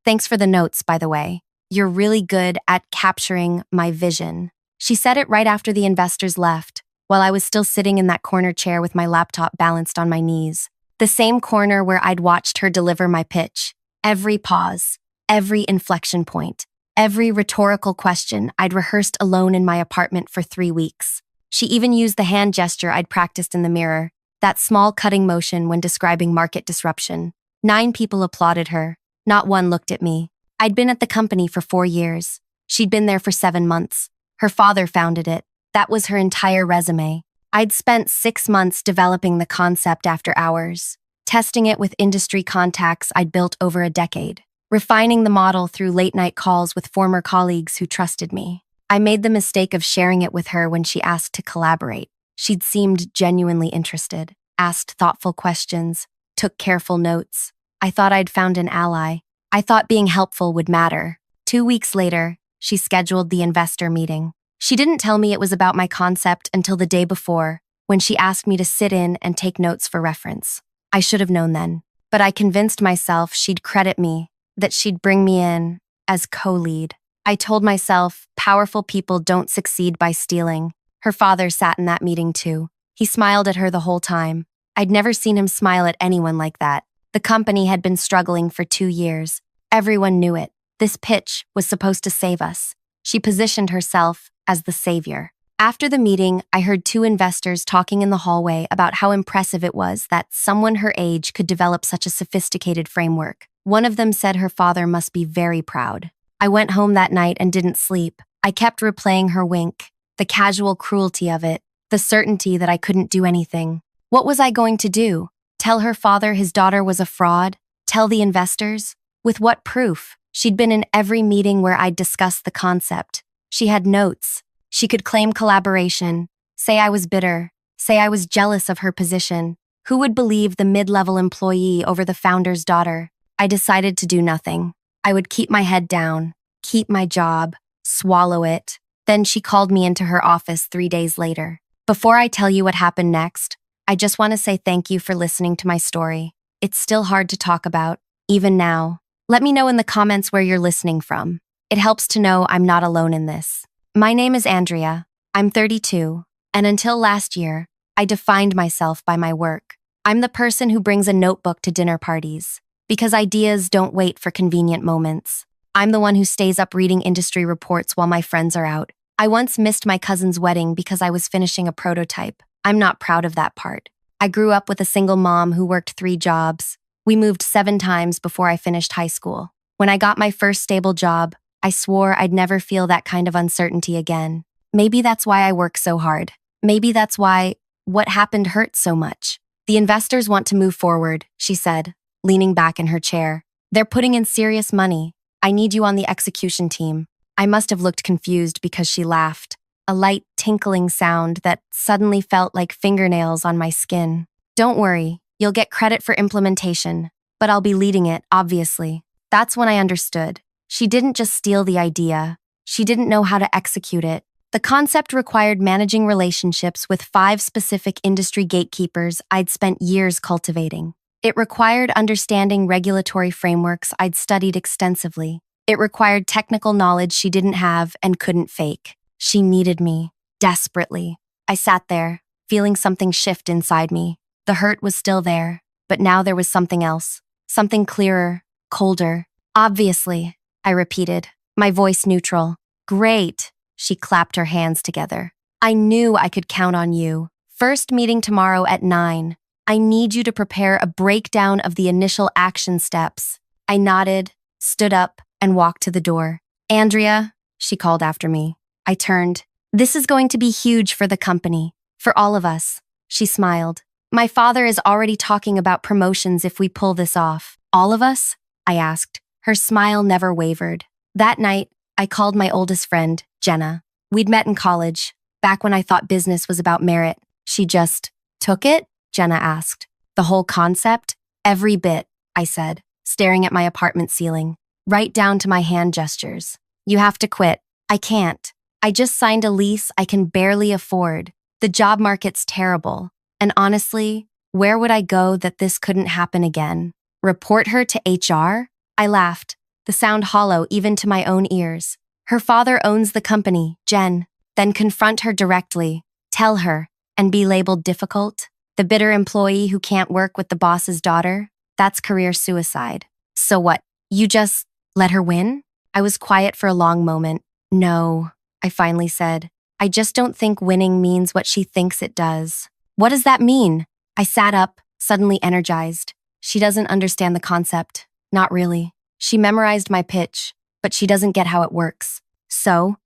Thanks for the notes, by the way. You're really good at capturing my vision. She said it right after the investors left, while I was still sitting in that corner chair with my laptop balanced on my knees. The same corner where I'd watched her deliver my pitch. Every pause, every inflection point, every rhetorical question I'd rehearsed alone in my apartment for 3 weeks. She even used the hand gesture I'd practiced in the mirror, that small cutting motion when describing market disruption. 9 people applauded her. Not one looked at me. I'd been at the company for 4 years. She'd been there for 7 months. Her father founded it. That was her entire resume. I'd spent 6 months developing the concept after hours, testing it with industry contacts I'd built over a decade, refining the model through late-night calls with former colleagues who trusted me. I made the mistake of sharing it with her when she asked to collaborate. She'd seemed genuinely interested, asked thoughtful questions, took careful notes. I thought I'd found an ally. I thought being helpful would matter. 2 weeks later, she scheduled the investor meeting. She didn't tell me it was about my concept until the day before, when she asked me to sit in and take notes for reference. I should have known then, but I convinced myself she'd credit me, that she'd bring me in as co-lead. I told myself powerful people don't succeed by stealing. Her father sat in that meeting too. He smiled at her the whole time. I'd never seen him smile at anyone like that. The company had been struggling for 2 years. Everyone knew it. This pitch was supposed to save us. She positioned herself as the savior. After the meeting, I heard 2 investors talking in the hallway about how impressive it was that someone her age could develop such a sophisticated framework. One of them said her father must be very proud. I went home that night and didn't sleep. I kept replaying her wink, the casual cruelty of it, the certainty that I couldn't do anything. What was I going to do? Tell her father his daughter was a fraud? Tell the investors? With what proof? She'd been in every meeting where I'd discussed the concept. She had notes. She could claim collaboration, say I was bitter, say I was jealous of her position. Who would believe the mid-level employee over the founder's daughter? I decided to do nothing. I would keep my head down, keep my job, swallow it. Then she called me into her office 3 days later. Before I tell you what happened next, I just want to say thank you for listening to my story. It's still hard to talk about, even now. Let me know in the comments where you're listening from. It helps to know I'm not alone in this. My name is Andrea. I'm 32, and until last year, I defined myself by my work. I'm the person who brings a notebook to dinner parties, because ideas don't wait for convenient moments. I'm the one who stays up reading industry reports while my friends are out. I once missed my cousin's wedding because I was finishing a prototype. I'm not proud of that part. I grew up with a single mom who worked 3 jobs. We moved 7 times before I finished high school. When I got my first stable job, I swore I'd never feel that kind of uncertainty again. Maybe that's why I work so hard. Maybe that's why what happened hurt so much. The investors want to move forward, she said, leaning back in her chair. They're putting in serious money. I need you on the execution team. I must have looked confused because she laughed, a light tinkling sound that suddenly felt like fingernails on my skin. Don't worry, you'll get credit for implementation, but I'll be leading it, obviously. That's when I understood. She didn't just steal the idea. She didn't know how to execute it. The concept required managing relationships with 5 specific industry gatekeepers I'd spent years cultivating. It required understanding regulatory frameworks I'd studied extensively. It required technical knowledge she didn't have and couldn't fake. She needed me, desperately. I sat there, feeling something shift inside me. The hurt was still there, but now there was something else. Something clearer, colder. Obviously, I repeated, my voice neutral. Great, she clapped her hands together. I knew I could count on you. First meeting tomorrow at 9. I need you to prepare a breakdown of the initial action steps. I nodded, stood up, and walked to the door. Andrea, she called after me. I turned. This is going to be huge for the company, for all of us. She smiled. My father is already talking about promotions if we pull this off. All of us? I asked. Her smile never wavered. That night, I called my oldest friend, Jenna. We'd met in college, back when I thought business was about merit. She just took it? Jenna asked. The whole concept? Every bit, I said, staring at my apartment ceiling, right down to my hand gestures. You have to quit. I can't. I just signed a lease I can barely afford. The job market's terrible. And honestly, where would I go that this couldn't happen again? Report her to HR? I laughed. the sound hollow even to my own ears. Her father owns the company, Jen. Then confront her directly, tell her, and be labeled difficult? The bitter employee who can't work with the boss's daughter? That's career suicide. So what? You just let her win? I was quiet for a long moment. No, I finally said. I just don't think winning means what she thinks it does. What does that mean? I sat up, suddenly energized. She doesn't understand the concept. Not really. She memorized my pitch, but she doesn't get how it works. So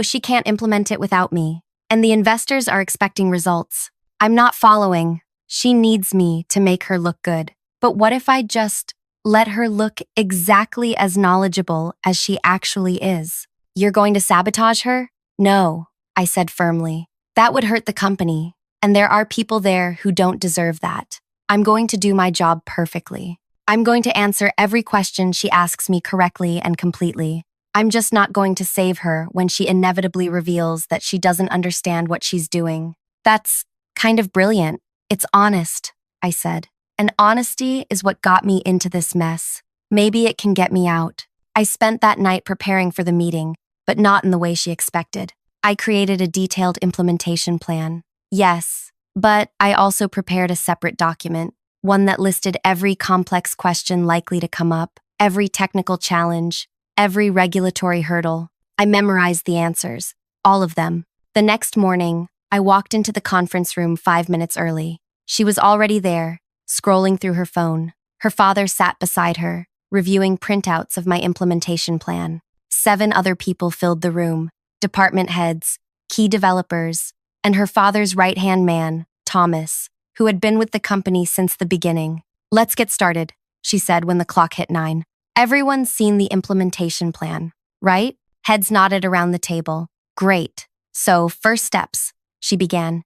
she can't implement it without me. And the investors are expecting results. I'm not following. She needs me to make her look good. But what if I just let her look exactly as knowledgeable as she actually is? You're going to sabotage her? No, I said firmly. That would hurt the company, and there are people there who don't deserve that. I'm going to do my job perfectly. I'm going to answer every question she asks me correctly and completely. I'm just not going to save her when she inevitably reveals that she doesn't understand what she's doing. That's kind of brilliant. It's honest, I said. And honesty is what got me into this mess. Maybe it can get me out. I spent that night preparing for the meeting, but not in the way she expected. I created a detailed implementation plan. Yes, but I also prepared a separate document, one that listed every complex question likely to come up, every technical challenge, every regulatory hurdle. I memorized the answers, all of them. The next morning, I walked into the conference room 5 minutes early. She was already there, scrolling through her phone. Her father sat beside her, reviewing printouts of my implementation plan. 7 other people filled the room, department heads, key developers, and her father's right-hand man, Thomas, who had been with the company since the beginning. Let's get started, she said when the clock hit 9. Everyone's seen the implementation plan, right? Heads nodded around the table. Great. So, first steps, she began.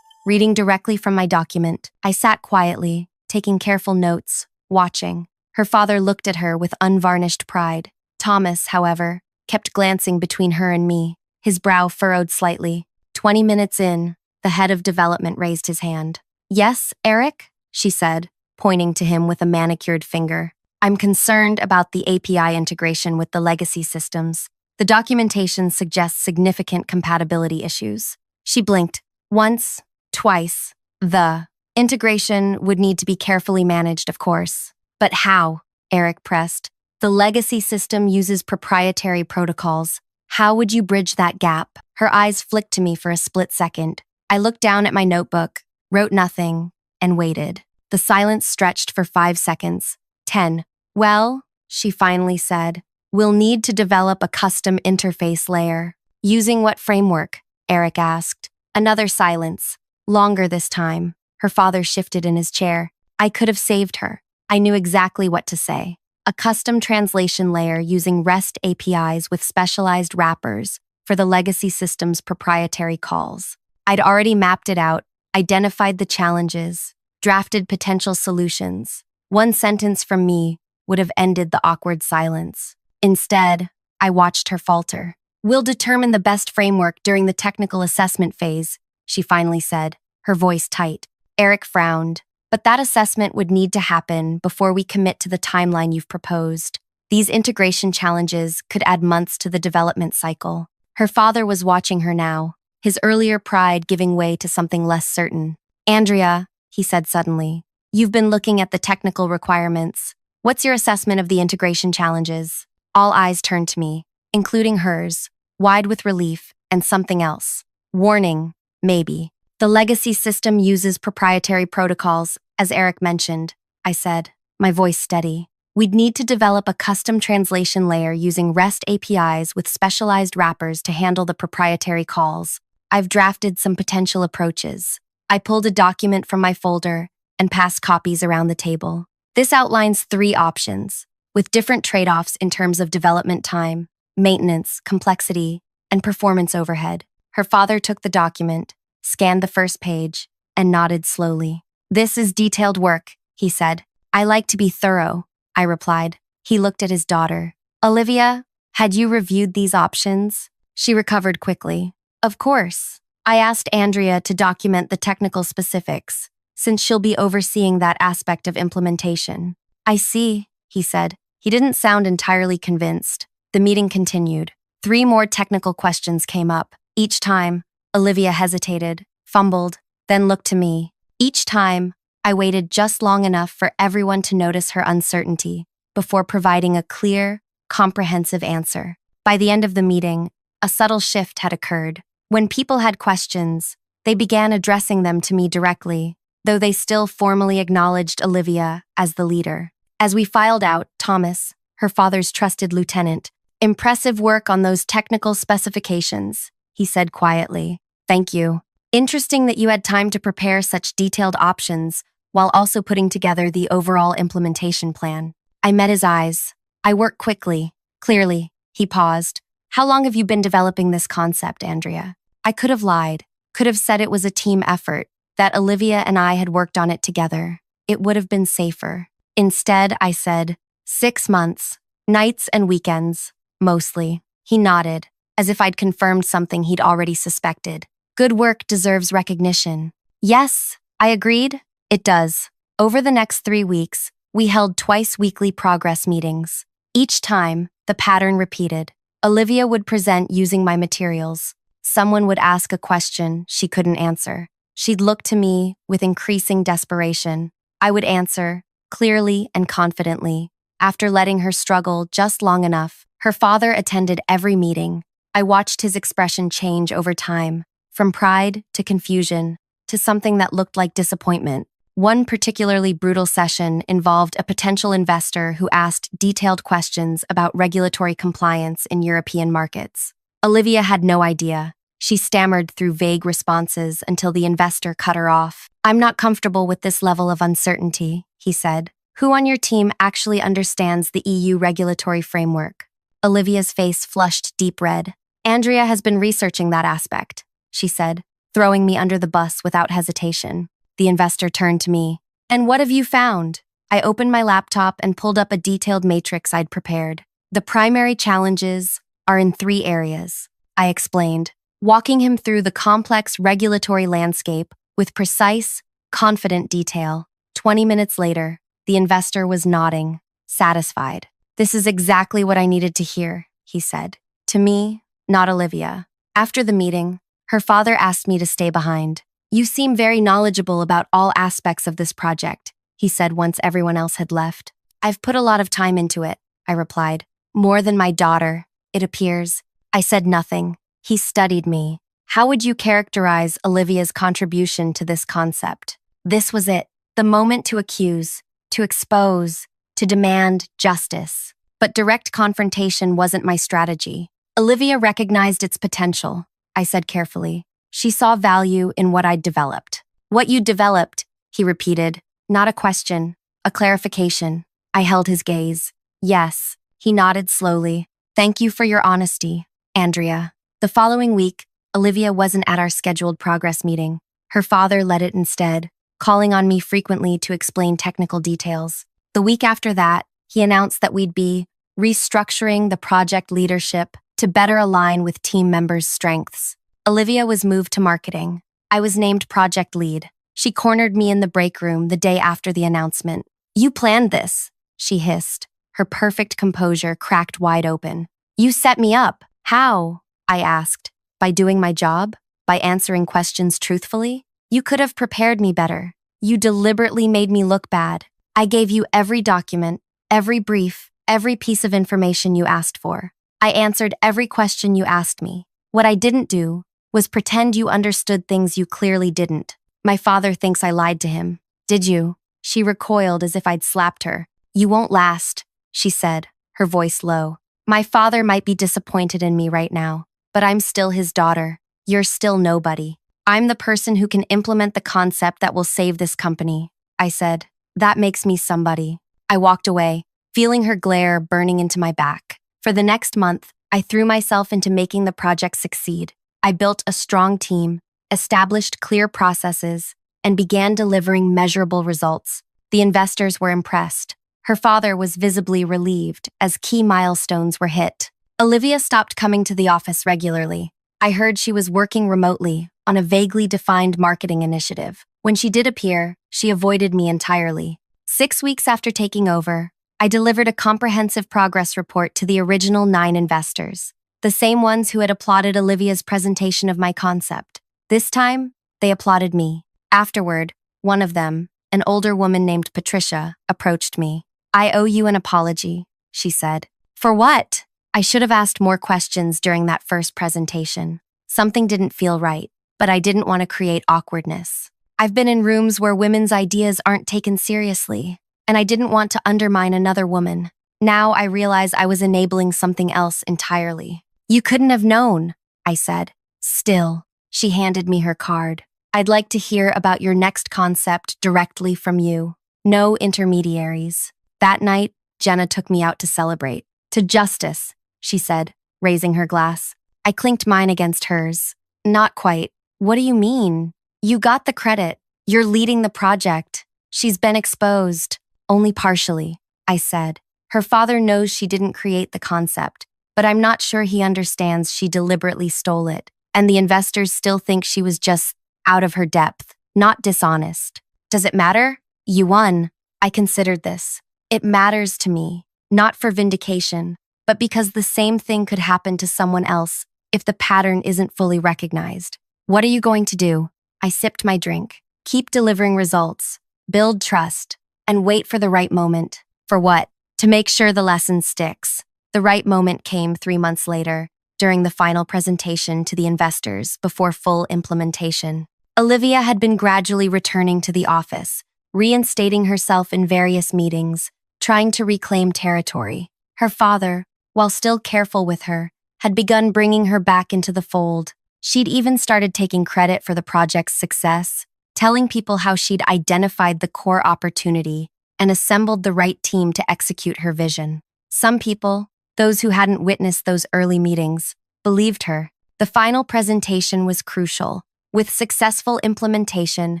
Reading directly from my document, I sat quietly, taking careful notes, watching. Her father looked at her with unvarnished pride. Thomas, however, kept glancing between her and me, his brow furrowed slightly. 20 minutes in, the head of development raised his hand. Yes, Eric? She said, pointing to him with a manicured finger. I'm concerned about the API integration with the legacy systems. The documentation suggests significant compatibility issues. She blinked. Once, twice. The integration would need to be carefully managed, of course. But how? Eric pressed. The legacy system uses proprietary protocols. How would you bridge that gap? Her eyes flicked to me for a split second. I looked down at my notebook, wrote nothing, and waited. The silence stretched for 5 seconds. 10. Well, she finally said, we'll need to develop a custom interface layer. Using what framework? Eric asked. Another silence. Longer this time. Her father shifted in his chair. I could have saved her. I knew exactly what to say. A custom translation layer using REST APIs with specialized wrappers for the legacy system's proprietary calls. I'd already mapped it out, identified the challenges, drafted potential solutions. One sentence from me would have ended the awkward silence. Instead, I watched her falter. We'll determine the best framework during the technical assessment phase, she finally said, her voice tight. Eric frowned. But that assessment would need to happen before we commit to the timeline you've proposed. These integration challenges could add months to the development cycle. Her father was watching her now, his earlier pride giving way to something less certain. Andrea, he said suddenly, you've been looking at the technical requirements. What's your assessment of the integration challenges? All eyes turned to me, including hers, wide with relief and something else. Warning, maybe. The legacy system uses proprietary protocols, as Eric mentioned, I said, my voice steady. We'd need to develop a custom translation layer using REST APIs with specialized wrappers to handle the proprietary calls. I've drafted some potential approaches. I pulled a document from my folder and passed copies around the table. This outlines 3 options, with different trade-offs in terms of development time, maintenance, complexity, and performance overhead. Her father took the document, scanned the first page, and nodded slowly. This is detailed work, he said. I like to be thorough, I replied. He looked at his daughter. Olivia, had you reviewed these options? She recovered quickly. Of course. I asked Andrea to document the technical specifics, since she'll be overseeing that aspect of implementation. I see, he said. He didn't sound entirely convinced. The meeting continued. 3 more technical questions came up. Each time, Olivia hesitated, fumbled, then looked to me. Each time, I waited just long enough for everyone to notice her uncertainty before providing a clear, comprehensive answer. By the end of the meeting, a subtle shift had occurred. When people had questions, they began addressing them to me directly, though they still formally acknowledged Olivia as the leader. As we filed out, Thomas, her father's trusted lieutenant, "Impressive work on those technical specifications," he said quietly. "Thank you. Interesting that you had time to prepare such detailed options while also putting together the overall implementation plan." I met his eyes. "I work quickly, clearly." He paused. "How long have you been developing this concept, Andrea?" I could have lied, could have said it was a team effort, that Olivia and I had worked on it together. It would have been safer. Instead, I said, 6 months, nights and weekends, mostly. He nodded, as if I'd confirmed something he'd already suspected. "Good work deserves recognition." "Yes," I agreed. "It does." Over the next 3 weeks, we held twice-weekly progress meetings. Each time, the pattern repeated. Olivia would present using my materials. Someone would ask a question she couldn't answer. She'd look to me with increasing desperation. I would answer, clearly and confidently. After letting her struggle just long enough, her father attended every meeting. I watched his expression change over time, from pride to confusion, to something that looked like disappointment. One particularly brutal session involved a potential investor who asked detailed questions about regulatory compliance in European markets. Olivia had no idea. She stammered through vague responses until the investor cut her off. "I'm not comfortable with this level of uncertainty," he said. "Who on your team actually understands the EU regulatory framework?" Olivia's face flushed deep red. "Andrea has been researching that aspect," she said, throwing me under the bus without hesitation. The investor turned to me. "And what have you found?" I opened my laptop and pulled up a detailed matrix I'd prepared. "The primary challenges are in 3 areas," I explained, walking him through the complex regulatory landscape with precise, confident detail. 20 minutes later, the investor was nodding, satisfied. "This is exactly what I needed to hear," he said. To me, not Olivia. After the meeting, her father asked me to stay behind. "You seem very knowledgeable about all aspects of this project," he said once everyone else had left. "I've put a lot of time into it," I replied. "More than my daughter, it appears." I said nothing. He studied me. "How would you characterize Olivia's contribution to this concept?" This was it, the moment to accuse, to expose, to demand justice. But direct confrontation wasn't my strategy. Olivia recognized its potential, I said carefully. She saw value in what I'd developed. "What you developed," he repeated, not a question, a clarification. I held his gaze. "Yes," he nodded slowly. "Thank you for your honesty, Andrea." The following week, Olivia wasn't at our scheduled progress meeting. Her father led it instead, calling on me frequently to explain technical details. The week after that, he announced that we'd be restructuring the project leadership to better align with team members' strengths. Olivia was moved to marketing. I was named project lead. She cornered me in the break room the day after the announcement. "You planned this," she hissed, her perfect composure cracked wide open. "You set me up. How?" I asked. "By doing my job? By answering questions truthfully? You could have prepared me better. You deliberately made me look bad. I gave you every document, every brief, every piece of information you asked for. I answered every question you asked me. What I didn't do was pretend you understood things you clearly didn't. My father thinks I lied to him." "Did you?" She recoiled as if I'd slapped her. "You won't last," she said, her voice low. "My father might be disappointed in me right now, but I'm still his daughter. You're still nobody. I'm the person who can implement the concept that will save this company," I said. "That makes me somebody." I walked away, feeling her glare burning into my back. For the next month, I threw myself into making the project succeed. I built a strong team, established clear processes, and began delivering measurable results. The investors were impressed. Her father was visibly relieved as key milestones were hit. Olivia stopped coming to the office regularly. I heard she was working remotely on a vaguely defined marketing initiative. When she did appear, she avoided me entirely. 6 weeks after taking over, I delivered a comprehensive progress report to the original 9 investors, the same ones who had applauded Olivia's presentation of my concept. This time, they applauded me. Afterward, one of them, an older woman named Patricia, approached me. "I owe you an apology," she said. "For what?" I should have asked more questions during that first presentation. Something didn't feel right, but I didn't want to create awkwardness. I've been in rooms where women's ideas aren't taken seriously, and I didn't want to undermine another woman. Now I realize I was enabling something else entirely. "You couldn't have known," I said. Still, she handed me her card. "I'd like to hear about your next concept directly from you. No intermediaries." That night, Jenna took me out to celebrate. "To justice," she said, raising her glass. I clinked mine against hers. "Not quite. What do you mean? You got the credit. You're leading the project. She's been exposed." "Only partially," I said. "Her father knows she didn't create the concept, but I'm not sure he understands she deliberately stole it, and the investors still think she was just out of her depth, not dishonest. Does it matter? You won. I considered this. It matters to me, not for vindication, but because the same thing could happen to someone else if the pattern isn't fully recognized. What are you going to do?" I sipped my drink. "Keep delivering results, build trust, and wait for the right moment." "For what?" "To make sure the lesson sticks." The right moment came 3 months later, during the final presentation to the investors before full implementation. Olivia had been gradually returning to the office, reinstating herself in various meetings, trying to reclaim territory. Her father, while still careful with her, had begun bringing her back into the fold. She'd even started taking credit for the project's success, telling people how she'd identified the core opportunity and assembled the right team to execute her vision. Some people, those who hadn't witnessed those early meetings, believed her. The final presentation was crucial. With successful implementation,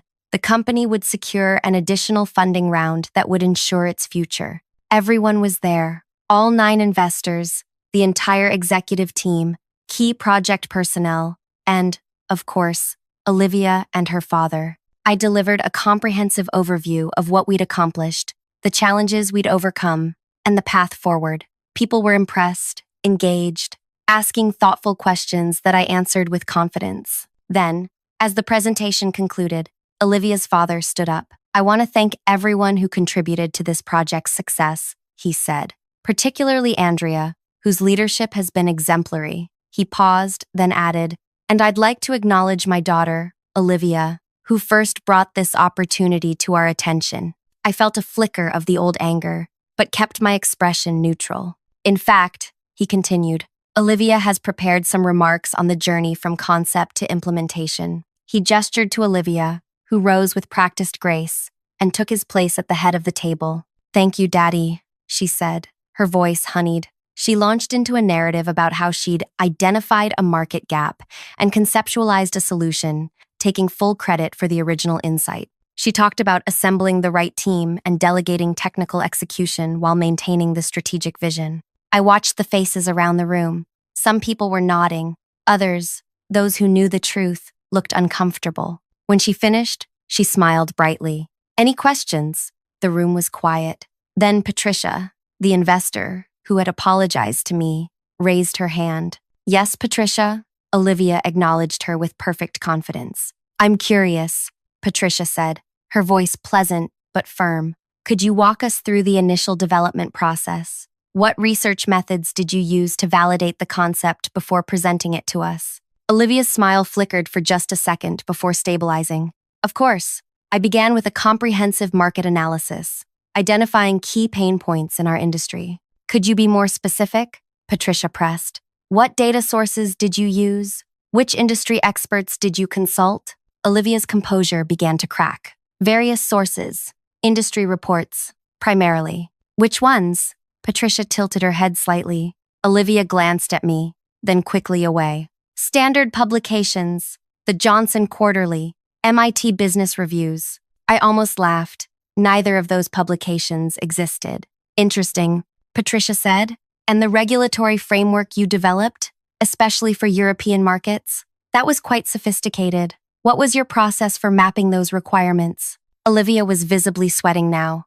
the company would secure an additional funding round that would ensure its future. Everyone was there, all 9 investors, the entire executive team, key project personnel, and, of course, Olivia and her father. I delivered a comprehensive overview of what we'd accomplished, the challenges we'd overcome, and the path forward. People were impressed, engaged, asking thoughtful questions that I answered with confidence. Then, as the presentation concluded, Olivia's father stood up. "I want to thank everyone who contributed to this project's success," he said, "particularly Andrea, whose leadership has been exemplary." He paused, then added, "And I'd like to acknowledge my daughter, Olivia, who first brought this opportunity to our attention." I felt a flicker of the old anger, but kept my expression neutral. "In fact," he continued, "Olivia has prepared some remarks on the journey from concept to implementation." He gestured to Olivia, who rose with practiced grace, and took his place at the head of the table. "Thank you, Daddy," she said, her voice honeyed. She launched into a narrative about how she'd identified a market gap and conceptualized a solution, taking full credit for the original insight. She talked about assembling the right team and delegating technical execution while maintaining the strategic vision. I watched the faces around the room. Some people were nodding. Others, those who knew the truth, looked uncomfortable. When she finished, she smiled brightly. "Any questions?" The room was quiet. Then Patricia, the investor, who had apologized to me, raised her hand. "Yes, Patricia," Olivia acknowledged her with perfect confidence. "I'm curious," Patricia said, her voice pleasant but firm. "Could you walk us through the initial development process? What research methods did you use to validate the concept before presenting it to us?" Olivia's smile flickered for just a second before stabilizing. "Of course, I began with a comprehensive market analysis, identifying key pain points in our industry." "Could you be more specific?" Patricia pressed. "What data sources did you use? Which industry experts did you consult?" Olivia's composure began to crack. "Various sources, industry reports, primarily." "Which ones?" Patricia tilted her head slightly. Olivia glanced at me, then quickly away. "Standard publications, the Johnson Quarterly, MIT Business Reviews." I almost laughed. Neither of those publications existed. "Interesting," Patricia said. "And the regulatory framework you developed, especially for European markets? That was quite sophisticated. What was your process for mapping those requirements?" Olivia was visibly sweating now.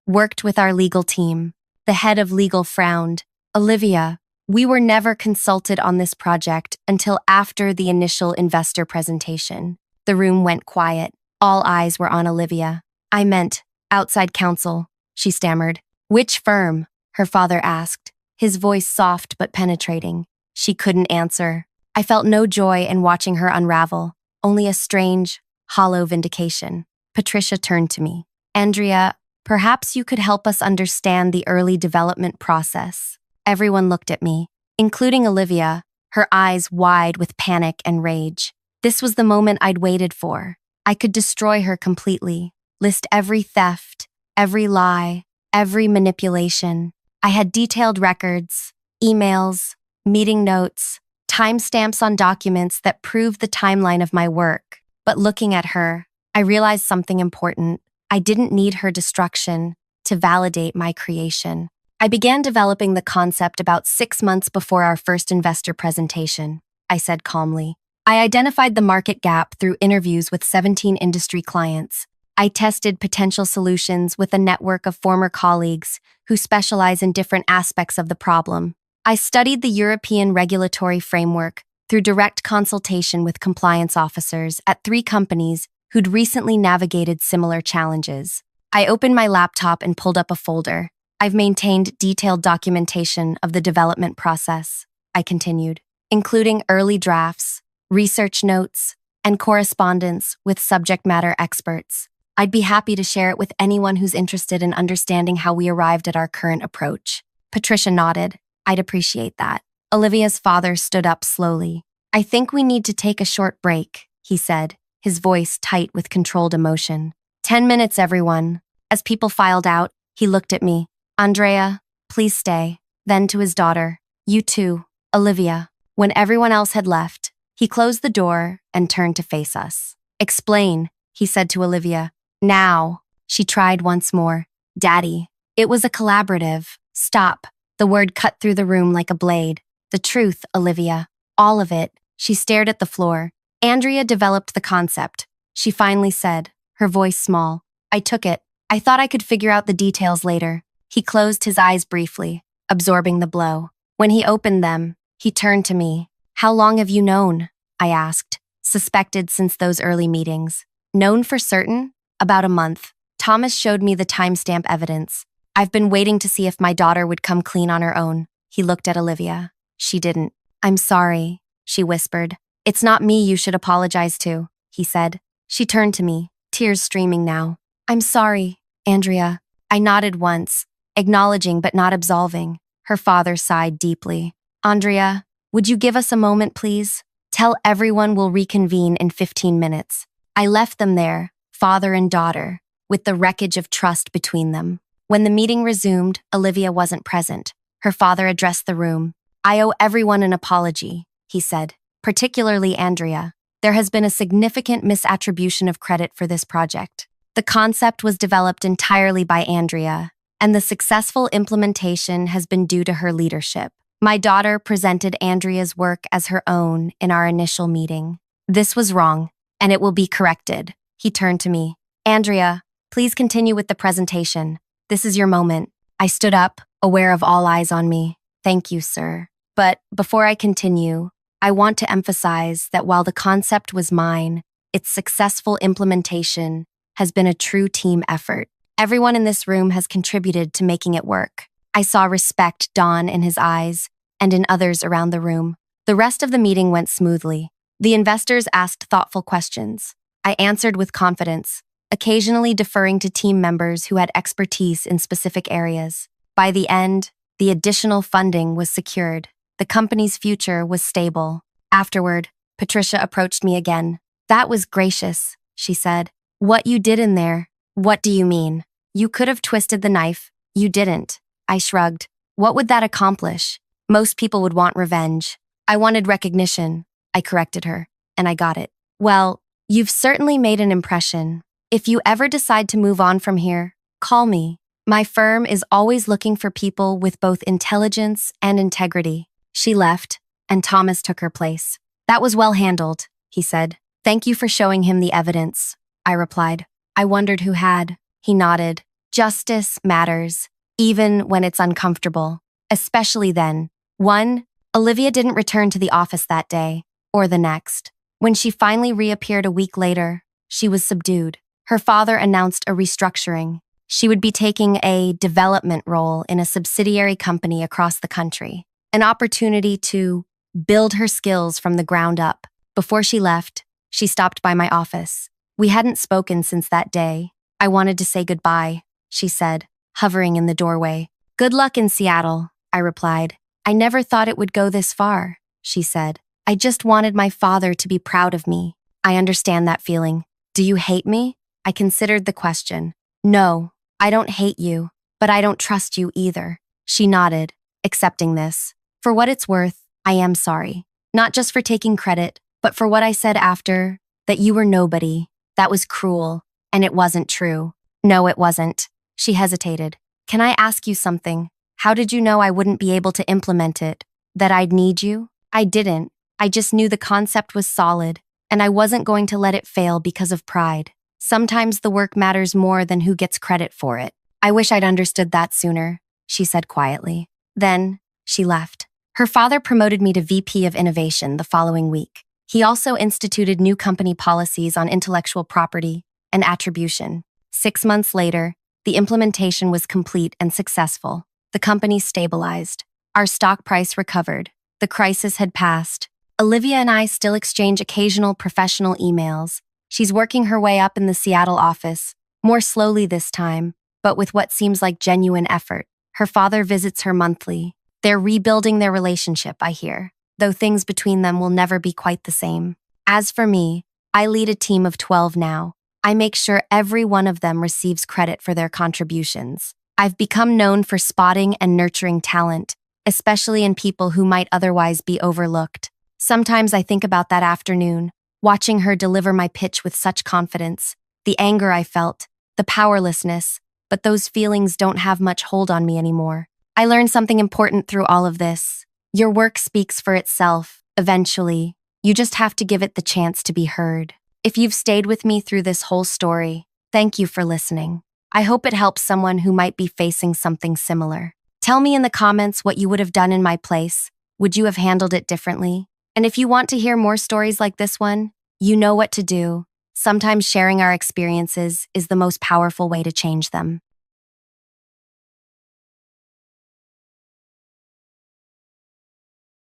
worked with our legal team. The head of legal frowned. Olivia, we were never consulted on this project until after the initial investor presentation. The room went quiet. All eyes were on Olivia. I meant outside counsel, she stammered. Which firm? Her father asked, his voice soft but penetrating. She couldn't answer. I felt no joy in watching her unravel, only a strange, hollow vindication. Patricia turned to me. Andrea, perhaps you could help us understand the early development process. Everyone looked at me, including Olivia, her eyes wide with panic and rage. This was the moment I'd waited for. I could destroy her completely, list every theft, every lie, every manipulation. I had detailed records, emails, meeting notes, timestamps on documents that proved the timeline of my work. But looking at her, I realized something important. I didn't need her destruction to validate my creation. I began developing the concept about 6 months before our first investor presentation, I said calmly. I identified the market gap through interviews with 17 industry clients. I tested potential solutions with a network of former colleagues who specialize in different aspects of the problem. I studied the European regulatory framework through direct consultation with compliance officers at 3 companies who'd recently navigated similar challenges. I opened my laptop and pulled up a folder. I've maintained detailed documentation of the development process, I continued, including early drafts, research notes, and correspondence with subject matter experts. I'd be happy to share it with anyone who's interested in understanding how we arrived at our current approach. Patricia nodded. I'd appreciate that. Olivia's father stood up slowly. I think we need to take a short break, he said, his voice tight with controlled emotion. 10 minutes, everyone. As people filed out, he looked at me. Andrea, please stay. Then to his daughter. You too, Olivia. When everyone else had left, he closed the door and turned to face us. Explain, he said to Olivia. Now, she tried once more. Daddy, it was a collaborative. Stop. The word cut through the room like a blade. The truth, Olivia. All of it. She stared at the floor. Andrea developed the concept. She finally said, her voice small. I took it. I thought I could figure out the details later. He closed his eyes briefly, absorbing the blow. When he opened them, he turned to me. How long have you known? I asked. Suspected since those early meetings. Known for certain? About a month. Thomas showed me the timestamp evidence. I've been waiting to see if my daughter would come clean on her own. He looked at Olivia. She didn't. I'm sorry, she whispered. It's not me you should apologize to, he said. She turned to me, tears streaming now. I'm sorry, Andrea. I nodded once, acknowledging but not absolving. Her father sighed deeply. Andrea, would you give us a moment, please? Tell everyone we'll reconvene in 15 minutes. I left them there, father and daughter, with the wreckage of trust between them. When the meeting resumed, Olivia wasn't present. Her father addressed the room. I owe everyone an apology, he said, particularly Andrea. There has been a significant misattribution of credit for this project. The concept was developed entirely by Andrea, and the successful implementation has been due to her leadership. My daughter presented Andrea's work as her own in our initial meeting. This was wrong, and it will be corrected. He turned to me. Andrea, please continue with the presentation. This is your moment. I stood up, aware of all eyes on me. Thank you, sir. But before I continue, I want to emphasize that while the concept was mine, its successful implementation has been a true team effort. Everyone in this room has contributed to making it work. I saw respect dawn in his eyes and in others around the room. The rest of the meeting went smoothly. The investors asked thoughtful questions. I answered with confidence, occasionally deferring to team members who had expertise in specific areas. By the end, the additional funding was secured. The company's future was stable. Afterward, Patricia approached me again. That was gracious, she said. What you did in there? What do you mean? You could have twisted the knife. You didn't. I shrugged. What would that accomplish? Most people would want revenge. I wanted recognition. I corrected her, and I got it. Well, you've certainly made an impression. If you ever decide to move on from here, call me. My firm is always looking for people with both intelligence and integrity. She left, and Thomas took her place. That was well handled, he said. Thank you for showing him the evidence, I replied. I wondered who had. He nodded. Justice matters, even when it's uncomfortable, especially then. 1. Olivia didn't return to the office that day, or the next. When she finally reappeared a week later, she was subdued. Her father announced a restructuring. She would be taking a development role in a subsidiary company across the country, an opportunity to build her skills from the ground up. Before she left, she stopped by my office. We hadn't spoken since that day. I wanted to say goodbye, she said, hovering in the doorway. Good luck in Seattle, I replied. I never thought it would go this far, she said. I just wanted my father to be proud of me. I understand that feeling. Do you hate me? I considered the question. No, I don't hate you, but I don't trust you either. She nodded, accepting this. For what it's worth, I am sorry. Not just for taking credit, but for what I said after, that you were nobody. That was cruel, and it wasn't true. No, it wasn't. She hesitated. Can I ask you something? How did you know I wouldn't be able to implement it? That I'd need you? I didn't. I just knew the concept was solid, and I wasn't going to let it fail because of pride. Sometimes the work matters more than who gets credit for it. I wish I'd understood that sooner, she said quietly. Then, she left. Her father promoted me to VP of Innovation the following week. He also instituted new company policies on intellectual property and attribution. 6 months later, the implementation was complete and successful. The company stabilized. Our stock price recovered. The crisis had passed. Olivia and I still exchange occasional professional emails. She's working her way up in the Seattle office, more slowly this time, but with what seems like genuine effort. Her father visits her monthly. They're rebuilding their relationship, I hear, though things between them will never be quite the same. As for me, I lead a team of 12 now. I make sure every one of them receives credit for their contributions. I've become known for spotting and nurturing talent, especially in people who might otherwise be overlooked. Sometimes I think about that afternoon, watching her deliver my pitch with such confidence, the anger I felt, the powerlessness, but those feelings don't have much hold on me anymore. I learned something important through all of this. Your work speaks for itself, eventually. You just have to give it the chance to be heard. If you've stayed with me through this whole story, thank you for listening. I hope it helps someone who might be facing something similar. Tell me in the comments what you would have done in my place. Would you have handled it differently? And if you want to hear more stories like this one, you know what to do. Sometimes sharing our experiences is the most powerful way to change them.